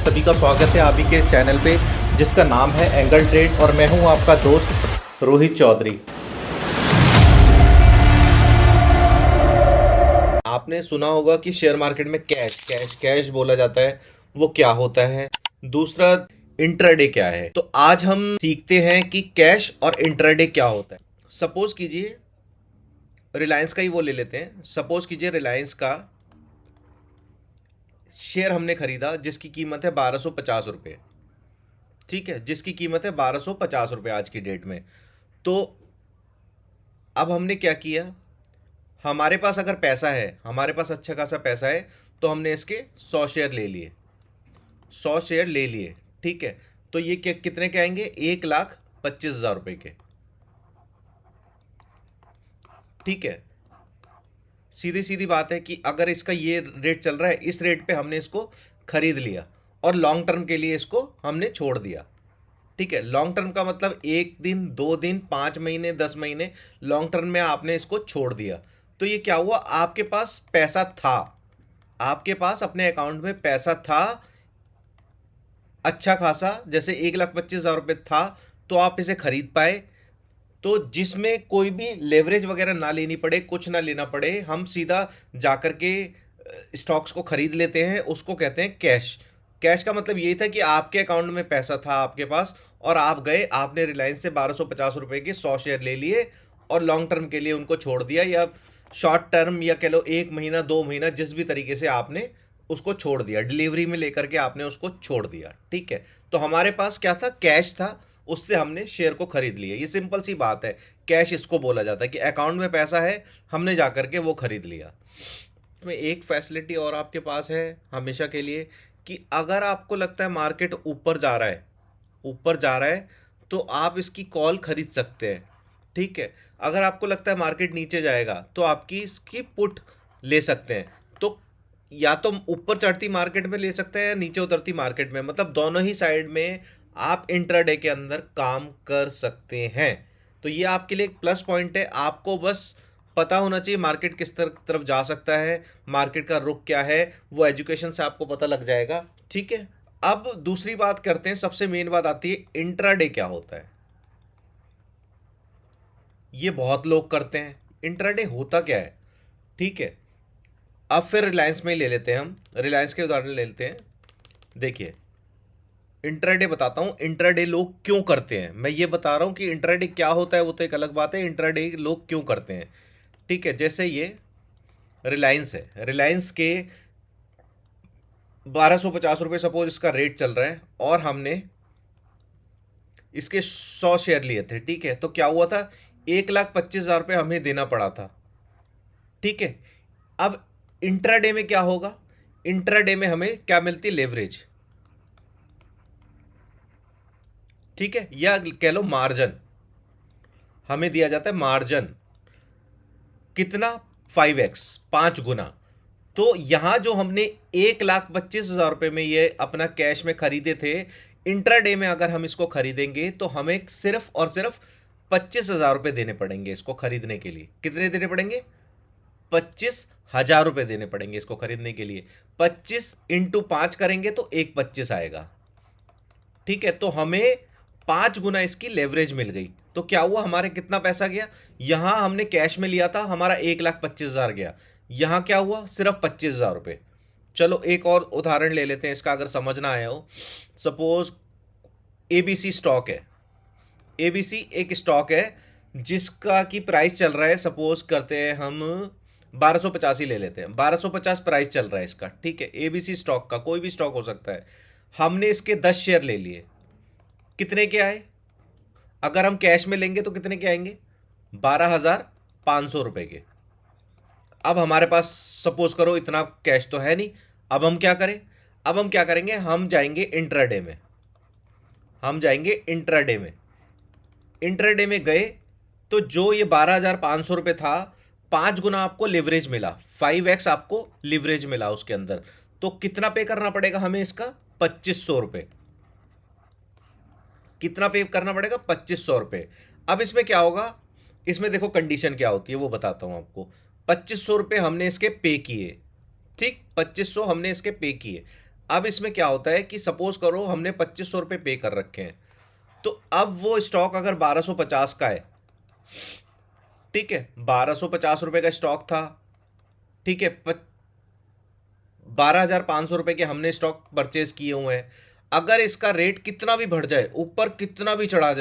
सभी का स्वागत है आप ही के इस चैनल पे जिसका नाम है एंगल ट्रेड और मैं हूं आपका दोस्त रोहित चौधरी। आपने सुना होगा कि शेयर मार्केट में कैश कैश कैश बोला जाता है, वो क्या होता है। दूसरा, इंट्राडे क्या है। तो आज हम सीखते हैं कि कैश और इंट्राडे क्या होता है। सपोज कीजिए रिलायंस का ही वो ले लेते हैं। सपोज कीजिए रिलायंस का शेयर हमने खरीदा जिसकी कीमत है 1250 रुपये। ठीक है, जिसकी कीमत है 1250 रुपये आज की डेट में। तो अब हमने क्या किया, हमारे पास अगर पैसा है, हमारे पास अच्छा खासा पैसा है, तो हमने इसके 100 शेयर ले लिए। 100 शेयर ले लिए, ठीक है। तो ये कितने के आएंगे, 1,25,000 रुपये के। ठीक है, सीधी सीधी बात है कि अगर इसका ये रेट चल रहा है, इस रेट पे हमने इसको खरीद लिया और लॉन्ग टर्म के लिए इसको हमने छोड़ दिया। ठीक है, लॉन्ग टर्म का मतलब 1 दिन 2 दिन 5 महीने 10 महीने, लॉन्ग टर्म में आपने इसको छोड़ दिया। तो ये क्या हुआ, आपके पास पैसा था, आपके पास अपने अकाउंट में पैसा था अच्छा खासा, जैसे 1,25,000 रुपये था, तो आप इसे खरीद पाए। तो जिसमें कोई भी लेवरेज वगैरह ना लेनी पड़े, कुछ ना लेना पड़े, हम सीधा जाकर के स्टॉक्स को खरीद लेते हैं, उसको कहते हैं कैश। कैश का मतलब यही था कि आपके अकाउंट में पैसा था आपके पास और आप गए, आपने रिलायंस से 1250 रुपये के 100 शेयर ले लिए और लॉन्ग टर्म के लिए उनको छोड़ दिया, या शॉर्ट टर्म या कह लो 1 महीना 2 महीना, जिस भी तरीके से आपने उसको छोड़ दिया, डिलीवरी में लेकर के आपने उसको छोड़ दिया। ठीक है, तो हमारे पास क्या था, कैश था, उससे हमने शेयर को खरीद लिया। ये सिंपल सी बात है, कैश इसको बोला जाता है कि अकाउंट में पैसा है, हमने जाकर के वो खरीद लिया। इसमें एक फैसिलिटी और आपके पास है हमेशा के लिए, कि अगर आपको लगता है मार्केट ऊपर जा रहा है, ऊपर जा रहा है, तो आप इसकी कॉल खरीद सकते हैं। ठीक है, अगर आपको लगता है मार्केट नीचे जाएगा तो आपकी इसकी पुट ले सकते हैं। तो या तो ऊपर चढ़ती मार्केट में ले सकते हैं या नीचे उतरती मार्केट में, मतलब दोनों ही साइड में आप इंट्राडे के अंदर काम कर सकते हैं। तो ये आपके लिए एक प्लस पॉइंट है, आपको बस पता होना चाहिए मार्केट किस तरफ जा सकता है, मार्केट का रुख क्या है, वो एजुकेशन से आपको पता लग जाएगा। ठीक है, अब दूसरी बात करते हैं, सबसे मेन बात आती है इंट्राडे क्या होता है। ये बहुत लोग करते हैं, इंट्राडे होता क्या है। ठीक है, अब फिर रिलायंस में ही ले लेते हैं, हम रिलायंस के उदाहरण ले लेते हैं। देखिए, इंट्राडे बताता हूँ, इंट्राडे लोग क्यों करते हैं। मैं ये बता रहा हूँ कि इंट्राडे क्या होता है, वो तो एक अलग बात है, इंट्राडे लोग क्यों करते हैं। ठीक है, जैसे ये रिलायंस है, रिलायंस के 1250 रुपये सपोज इसका रेट चल रहा है और हमने इसके 100 शेयर लिए थे। ठीक है, तो क्या हुआ था, 1,25,000 रुपये हमें देना पड़ा था। ठीक है, अब इंट्राडे में क्या होगा, इंट्राडे में हमें क्या मिलती है, लेवरेज। ठीक है, या कह लो मार्जिन, हमें दिया जाता है मार्जिन। कितना, 5x, 5 गुना। तो यहां जो हमने 1,25,000 रुपये में ये अपना कैश में खरीदे थे, इंट्राडे में अगर हम इसको खरीदेंगे तो हमें सिर्फ और सिर्फ 25,000 रुपये देने पड़ेंगे इसको खरीदने के लिए। कितने देने पड़ेंगे, 25,000 रुपये देने पड़ेंगे इसको खरीदने के लिए। 25 इंटू 5 करेंगे तो 1,25 आएगा। ठीक है, तो हमें 5 गुना इसकी लेवरेज मिल गई। तो क्या हुआ, हमारे कितना पैसा गया, यहां हमने कैश में लिया था, हमारा 1,25,000 गया, यहां क्या हुआ, सिर्फ 25,000 रुपये। चलो एक और उदाहरण ले लेते हैं इसका, अगर समझना आया हो। सपोज एबीसी स्टॉक है, एबीसी एक स्टॉक है जिसका की प्राइस चल रहा है, सपोज करते हैं हम 1250 ही ले लेते हैं, 1250 प्राइस चल रहा है इसका। ठीक है, एबीसी स्टॉक का, कोई भी स्टॉक हो सकता है। हमने इसके 10 शेयर ले लिए, कितने के आए, अगर हम कैश में लेंगे तो कितने के आएंगे, 12,500 रुपये के। अब हमारे पास सपोज करो इतना कैश तो है नहीं, अब हम क्या करें, अब हम क्या करेंगे, हम जाएंगे इंट्राडे में, हम जाएंगे इंट्राडे में। इंट्राडे में गए तो जो ये 12,500 रुपये था, 5 गुना आपको लिवरेज मिला, 5x आपको लिवरेज मिला उसके अंदर। तो कितना पे करना पड़ेगा हमें इसका, 2,500 रुपये। कितना पे करना पड़ेगा, 2,500 रुपये। अब इसमें क्या होगा, इसमें देखो कंडीशन क्या होती है वो बताता हूं आपको। 2,500 रुपये हमने इसके पे किए, ठीक, 2,500 हमने इसके पे किए। अब इसमें क्या होता है कि सपोज करो हमने 2500 रुपये पे कर रखे हैं, तो अब वो स्टॉक अगर 1250 का है, ठीक है, 1250 रुपये का स्टॉक था, ठीक है, 12,500 रुपये के हमने स्टॉक परचेज किए हुए हैं। अगर इसका रेट कितना भी बढ़ जाए, ऊपर कितना भी चला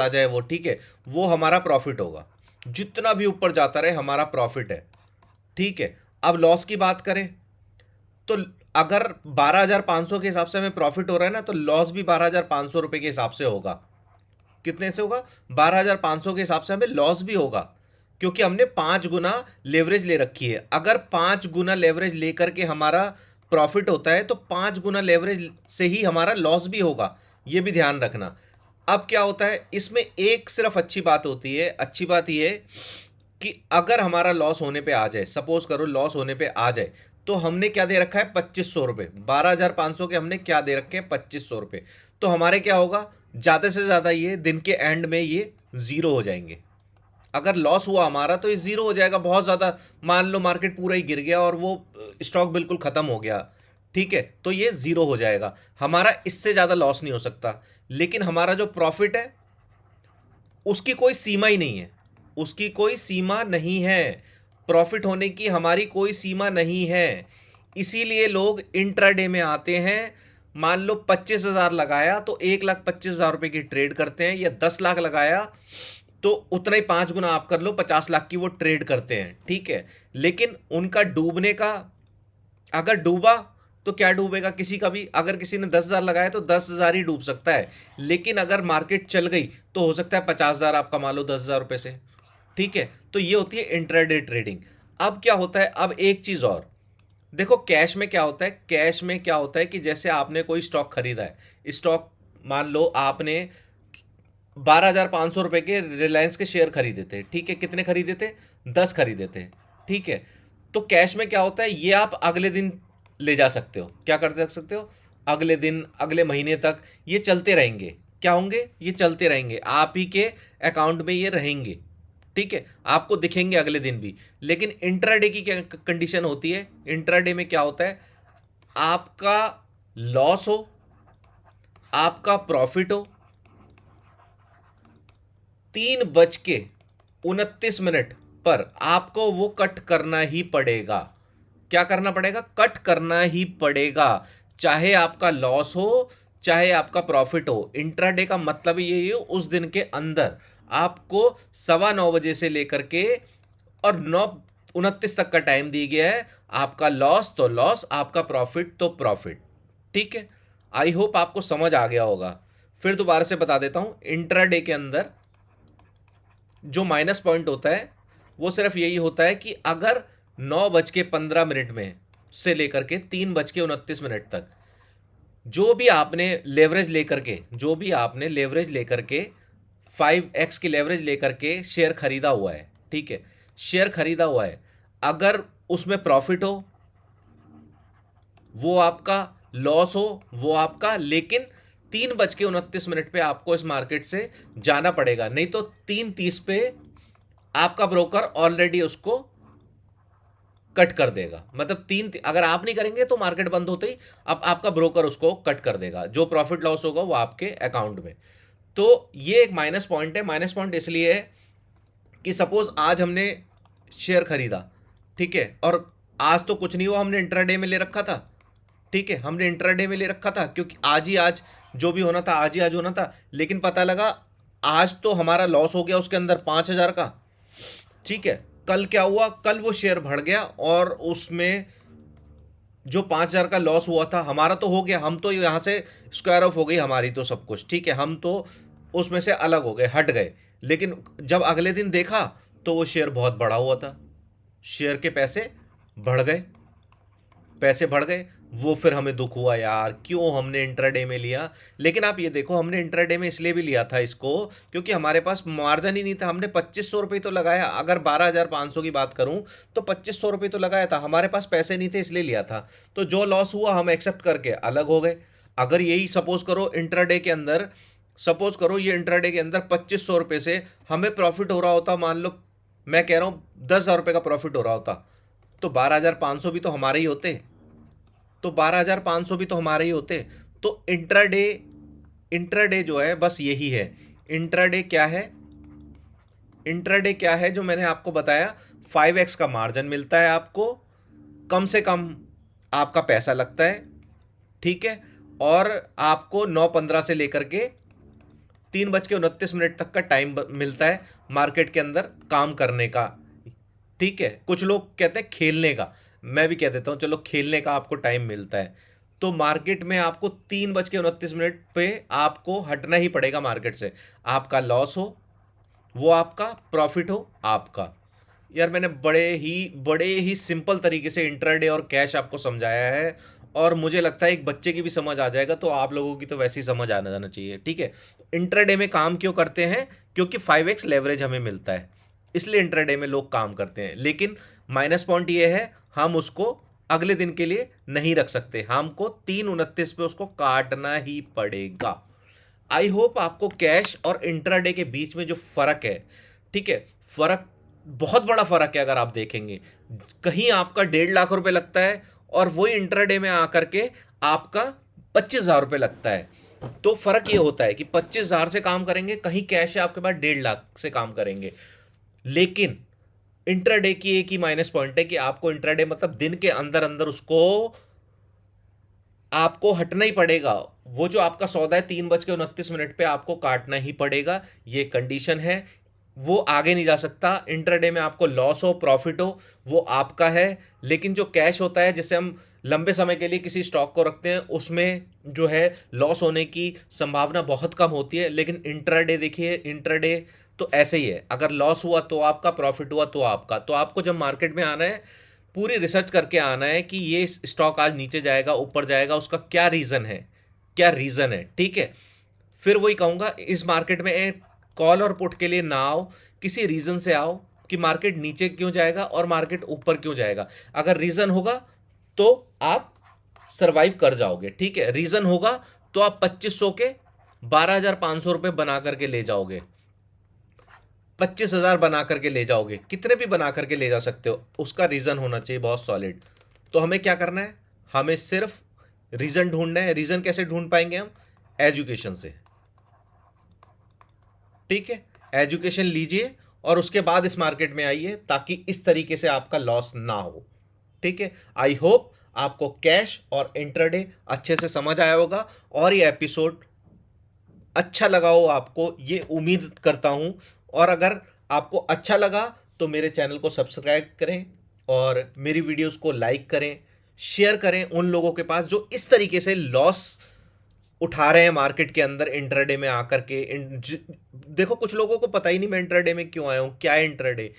जाए वो, ठीक है, वो हमारा प्रॉफिट होगा। जितना भी ऊपर जाता रहे हमारा प्रॉफिट है, ठीक है। अब लॉस की बात करें तो अगर 12,500 के हिसाब से हमें प्रॉफिट हो रहा है ना, तो लॉस भी 12,500 रुपये के हिसाब से होगा। कितने से होगा? 12,500 के हिसाब से हमें लॉस भी होगा, क्योंकि हमने 5 गुना लेवरेज ले रखी है। अगर 5 गुना लेवरेज लेकर के हमारा प्रॉफिट होता है, तो 5 गुना लेवरेज से ही हमारा लॉस भी होगा, ये भी ध्यान रखना। अब क्या होता है इसमें, एक सिर्फ अच्छी बात होती है, अच्छी बात ये कि अगर हमारा लॉस होने पे आ जाए, सपोज करो लॉस होने पे आ जाए, तो हमने क्या दे रखा है? 2500 रुपये। 12,500 के हमने क्या दे रखे हैं? 2500 रुपये। तो हमारे क्या होगा? ज़्यादा से ज़्यादा ये दिन के एंड में ये ज़ीरो हो जाएंगे। अगर लॉस हुआ हमारा तो ये ज़ीरो हो जाएगा। बहुत ज़्यादा, मान लो मार्केट पूरा ही गिर गया और वो स्टॉक बिल्कुल ख़त्म हो गया, ठीक है, तो ये ज़ीरो हो जाएगा। हमारा इससे ज़्यादा लॉस नहीं हो सकता। लेकिन हमारा जो प्रॉफिट है उसकी कोई सीमा ही नहीं है, उसकी कोई सीमा नहीं है। प्रॉफिट होने की हमारी कोई सीमा नहीं है। इसीलिए लोग इंट्राडे में आते हैं। मान लो 25,000 लगाया तो 1,25,000 रुपये की ट्रेड करते हैं, या 10 लाख लगाया तो उतना ही 5 गुना आप कर लो, 50 लाख की वो ट्रेड करते हैं, ठीक है। लेकिन उनका डूबने का, अगर डूबा तो क्या डूबेगा? किसी का भी, अगर किसी ने 10,000 लगाया तो 10,000 ही डूब सकता है। लेकिन अगर मार्केट चल गई तो हो सकता है 50,000 आप कमा लो 10,000 रुपये से, ठीक है। तो ये होती है इंट्राडे ट्रेडिंग। अब क्या होता है, अब एक चीज़ और देखो, कैश में क्या होता है? कैश में क्या होता है कि जैसे आपने कोई स्टॉक खरीदा है, स्टॉक मान लो आपने 12,500 रुपये के रिलायंस के शेयर खरीदे थे, ठीक है। कितने खरीदे थे? 10 खरीदे थे, ठीक है। तो कैश में क्या होता है, ये आप अगले दिन ले जा सकते हो। क्या करते रख सकते हो? अगले दिन, अगले महीने तक ये चलते रहेंगे। क्या होंगे? ये चलते रहेंगे, आप ही के अकाउंट में ये रहेंगे, ठीक है, आपको दिखेंगे अगले दिन भी। लेकिन इंट्राडे की क्या कंडीशन होती है? इंट्राडे में क्या होता है, आपका लॉस हो, आपका प्रॉफिट हो, 3:29 पर आपको वो कट करना ही पड़ेगा। क्या करना पड़ेगा? कट करना ही पड़ेगा, चाहे आपका लॉस हो चाहे आपका प्रॉफिट हो। इंट्राडे का मतलब यही है, उस दिन के अंदर आपको 9:15 से लेकर के और 9:29 तक का टाइम दिया गया है। आपका लॉस तो लॉस, आपका प्रॉफिट तो प्रॉफिट, ठीक है। आई होप आपको समझ आ गया होगा। फिर दोबारा से बता देता हूं, इंट्राडे के अंदर जो माइनस पॉइंट होता है वो सिर्फ यही होता है कि अगर 9:15 में से लेकर के 3:29 तक जो भी आपने लेवरेज लेकर के, जो भी आपने लेवरेज लेकर के 5x की लेवरेज लेकर के शेयर खरीदा हुआ है, ठीक है, शेयर खरीदा हुआ है, अगर उसमें प्रॉफिट हो वो आपका, लॉस हो वो आपका, लेकिन 3:29 पे आपको इस मार्केट से जाना पड़ेगा। नहीं तो 3:30 पे आपका ब्रोकर ऑलरेडी उसको कट कर देगा। मतलब अगर आप नहीं करेंगे तो मार्केट बंद होते ही अब आपका ब्रोकर उसको कट कर देगा। जो प्रॉफिट लॉस होगा वो आपके अकाउंट में। तो ये एक माइनस पॉइंट है। माइनस पॉइंट इसलिए है कि सपोज आज हमने शेयर खरीदा, ठीक है, और आज तो कुछ नहीं हुआ, हमने इंट्राडे में ले रखा था, ठीक है, हमने इंट्राडे में ले रखा था क्योंकि आज ही आज जो भी होना था आज ही आज होना था। लेकिन पता लगा आज तो हमारा लॉस हो गया उसके अंदर 5,000 का, ठीक है। कल क्या हुआ? कल वो शेयर बढ़ गया और उसमें जो 5,000 का लॉस हुआ था हमारा तो हो गया, हम तो यहाँ से स्क्वायर ऑफ हो गई हमारी तो सब कुछ, ठीक है, हम तो उसमें से अलग हो गए, हट गए। लेकिन जब अगले दिन देखा तो वो शेयर बहुत बढ़ा हुआ था, शेयर के पैसे बढ़ गए, पैसे बढ़ गए। वो फिर हमें दुख हुआ, यार क्यों हमने इंट्राडे में लिया। लेकिन आप ये देखो, हमने इंट्राडे में इसलिए भी लिया था इसको क्योंकि हमारे पास मार्जिन ही नहीं था। हमने 2500 रुपये तो लगाया, अगर 12,500 की बात करूं तो 2500 रुपये तो लगाया था, हमारे पास पैसे नहीं थे इसलिए लिया था। तो जो लॉस हुआ हम एक्सेप्ट करके अलग हो गए। अगर यही सपोज करो इंट्राडे के अंदर, सपोज करो ये इंट्राडे के अंदर 2500 रुपये से हमें प्रॉफिट हो रहा होता, मान लो मैं कह रहा हूँ 10,000 रुपये का प्रॉफिट हो रहा होता, तो 12,500 भी तो हमारे ही होते, तो 12,500 भी तो हमारे ही होते। तो इंट्राडे, इंट्राडे जो है बस यही है। इंट्राडे क्या है? इंट्राडे क्या है जो मैंने आपको बताया, 5x का मार्जिन मिलता है आपको, कम से कम आपका पैसा लगता है, ठीक है, और आपको 9:15 से लेकर के 3:29 तक का टाइम मिलता है मार्केट के अंदर काम करने का, ठीक है। कुछ लोग कहते हैं खेलने का, मैं भी कह देता हूँ चलो खेलने का आपको टाइम मिलता है। तो मार्केट में आपको 3:29 पे आपको हटना ही पड़ेगा मार्केट से, आपका लॉस हो वो आपका, प्रॉफिट हो आपका। यार मैंने बड़े ही सिंपल तरीके से इंट्राडे और कैश आपको समझाया है, और मुझे लगता है एक बच्चे की भी समझ आ जाएगा, तो आप लोगों की तो वैसे ही समझ आना जाना चाहिए, ठीक है। इंट्राडे में काम क्यों करते हैं? क्योंकि 5x लेवरेज हमें मिलता है, इसलिए इंट्राडे में लोग काम करते हैं। लेकिन माइनस पॉइंट ये है, हम उसको अगले दिन के लिए नहीं रख सकते, हमको 3:29 पे उसको काटना ही पड़ेगा। आई होप आपको कैश और इंट्राडे के बीच में जो फर्क है, ठीक है, फर्क बहुत बड़ा फर्क है। अगर आप देखेंगे कहीं आपका 1.5 लाख रुपए लगता है, और वही इंट्राडे में आकर के आपका 25,000 रुपये लगता है। तो फर्क ये होता है कि 25,000 से काम करेंगे, कहीं कैश है आपके पास 1.5 लाख से काम करेंगे। लेकिन इंट्राडे की एक ही माइनस पॉइंट है कि आपको इंट्राडे मतलब दिन के अंदर अंदर उसको आपको हटना ही पड़ेगा। वो जो आपका सौदा है 3:29 पे आपको काटना ही पड़ेगा, ये कंडीशन है। वो आगे नहीं जा सकता। इंट्राडे में आपको लॉस हो प्रॉफिट हो वो आपका है, लेकिन जो कैश होता है, जैसे हम लंबे समय के लिए किसी स्टॉक को रखते हैं, उसमें जो है लॉस होने की संभावना बहुत कम होती है। लेकिन इंट्राडे देखिए, इंट्राडे तो ऐसे ही है, अगर लॉस हुआ तो आपका, प्रॉफिट हुआ तो आपका। तो आपको जब मार्केट में आना है, पूरी रिसर्च करके आना है कि ये स्टॉक आज नीचे जाएगा ऊपर जाएगा, उसका क्या रीज़न है, क्या रीज़न है, ठीक है। फिर वही कहूँगा, इस मार्केट में कॉल और पुट के लिए ना आओ, किसी रीज़न से आओ कि मार्केट नीचे क्यों जाएगा और मार्केट ऊपर क्यों जाएगा। अगर रीज़न होगा तो आप सरवाइव कर जाओगे, ठीक है। रीज़न होगा तो आप 2500 के 12,500 रुपये बना करके ले जाओगे, 25,000 बना करके ले जाओगे, कितने भी बना करके ले जा सकते हो। उसका रीज़न होना चाहिए बहुत सॉलिड। तो हमें क्या करना है? हमें सिर्फ रीज़न ढूंढना है। रीज़न कैसे ढूंढ पाएंगे हम? एजुकेशन से, ठीक है। एजुकेशन लीजिए और उसके बाद इस मार्केट में आइए, ताकि इस तरीके से आपका लॉस ना हो, ठीक है। आई होप आपको कैश और इंट्राडे अच्छे से समझ आया होगा, और ये एपिसोड अच्छा लगा हो आपको, ये उम्मीद करता हूं। और अगर आपको अच्छा लगा तो मेरे चैनल को सब्सक्राइब करें, और मेरी वीडियोस को लाइक करें, शेयर करें उन लोगों के पास जो इस तरीके से लॉस उठा रहे हैं मार्केट के अंदर इंट्राडे में आकर के। देखो कुछ लोगों को पता ही नहीं मैं इंट्राडे में क्यों आया हूं, क्या है इंट्राडे,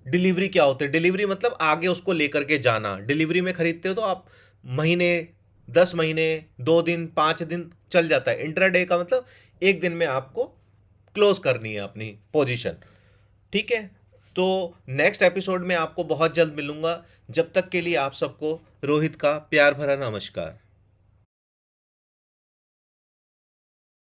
डिलीवरी क्या होती है। डिलीवरी मतलब आगे उसको लेकर के जाना। डिलीवरी में खरीदते हो तो आप महीने, 10 महीने, 2 दिन, 5 दिन चल जाता है। इंट्राडे का मतलब एक दिन में आपको क्लोज करनी है अपनी पोजीशन, ठीक है। तो नेक्स्ट एपिसोड में आपको बहुत जल्द मिलूंगा। जब तक के लिए आप सबको रोहित का प्यार भरा नमस्कार।